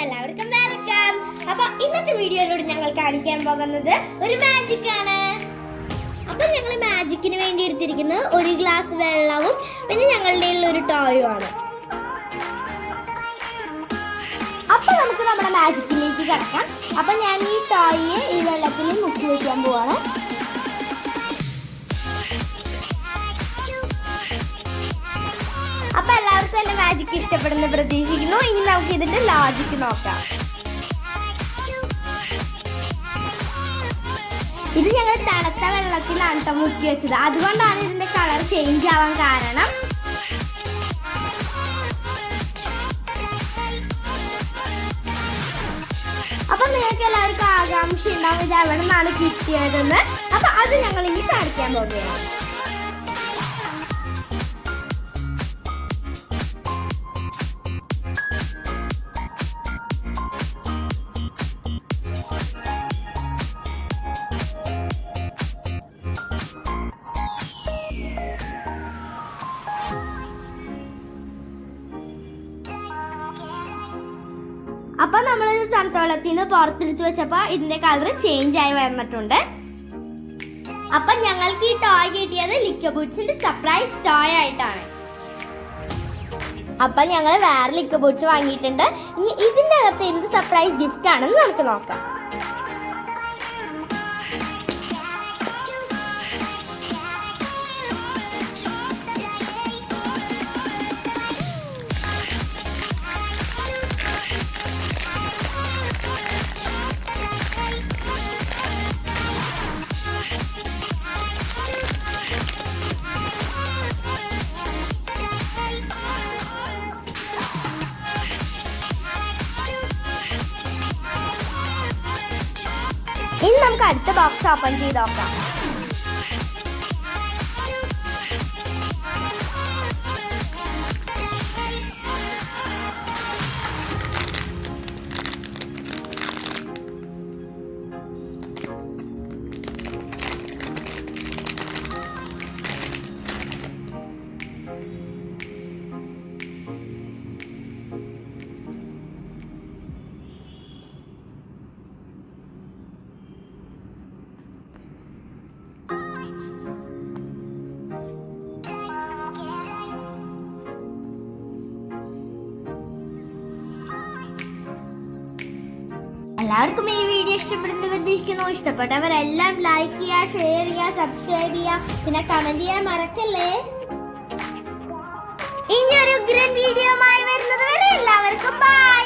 എല്ലാവർക്കും വെൽക്കം. അപ്പൊ ഇന്നത്തെ വീഡിയോയിലൂടെ ഞങ്ങൾ കാണിക്കാൻ പോകുന്നത് ഒരു മാജിക് ആണ്. അപ്പൊ ഞങ്ങൾ മാജിക്കിന് വേണ്ടി എടുത്തിരിക്കുന്നത് ഒരു ഗ്ലാസ് വെള്ളവും പിന്നെ ഞങ്ങളുടെ ഒരു ടോയും ആണ്. അപ്പൊ നമുക്ക് നമ്മുടെ മാജിക്കിലേക്ക് കിടക്കാം. അപ്പൊ ഞാൻ ഈ ടോയെ ഈ വെള്ളത്തിൽ മുക്കി വയ്ക്കാൻ പോവാണ്. അപ്പൊ എല്ലാവർക്കും എന്റെ മാജിക് ഇഷ്ടപ്പെടുന്ന പ്രതീക്ഷിക്കുന്നു. ഇനി നമുക്ക് ഇതിന്റെ ലോജിക്ക് നോക്കാം. ഇത് ഞങ്ങൾ തണുത്ത വെള്ളത്തിലാണ് മുക്കി വെച്ചത്. അതുകൊണ്ടാണ് ഇതിന്റെ കളർ ചേഞ്ച് ആവാൻ കാരണം. അപ്പൊ നിങ്ങൾക്ക് എല്ലാവർക്കും ആകാംക്ഷ ഉണ്ടാവും ഇത് എവിടെ നിന്നാണ് കിട്ടിയതെന്ന്. അപ്പൊ അത് ഞങ്ങൾ ഇനി കാണിക്കാൻ പോകുകയാണ്. അപ്പൊ നമ്മളിത് തണുത്ത വെള്ളത്തിൽ നിന്ന് പുറത്തെടുത്ത് വെച്ചപ്പോ ഇതിന്റെ കളർ ചേഞ്ച് ആയി വന്നിട്ടുണ്ട്. അപ്പൊ ഞങ്ങൾക്ക് ഈ ടോയ് കിട്ടിയത് ലിക്കബൂട്ട്സിന്റെ സർപ്രൈസ് ടോയ് ആയിട്ടാണ്. അപ്പൊ ഞങ്ങൾ വേറെ ലിക്കബൂട്ട്സ് വാങ്ങിയിട്ടുണ്ട്. ഇനി ഇതിന്റെ അകത്ത് എന്ത് സർപ്രൈസ് ഗിഫ്റ്റ് ആണെന്ന് നമുക്ക് നോക്കാം. ഇനി നമുക്ക് അടുത്ത ബോക്സ് ഓപ്പൺ ചെയ്ത് നോക്കാം. എല്ലാവർക്കും ഈ വീഡിയോ ഇഷ്ടപ്പെടുന്നു പ്രതീക്ഷിക്കുന്നു. ഇഷ്ടപ്പെട്ടവരെല്ലാം ലൈക്ക് ചെയ്യുക, ഷെയർ ചെയ്യുക, സബ്സ്ക്രൈബ് ചെയ്യുക, പിന്നെ കമന്റ് ചെയ്യാൻ മറക്കല്ലേ. ഇനി ഒരു ഗ്രീൻ വീഡിയോ ആയി വരുന്നത് വരെ എല്ലാവർക്കും ബൈ.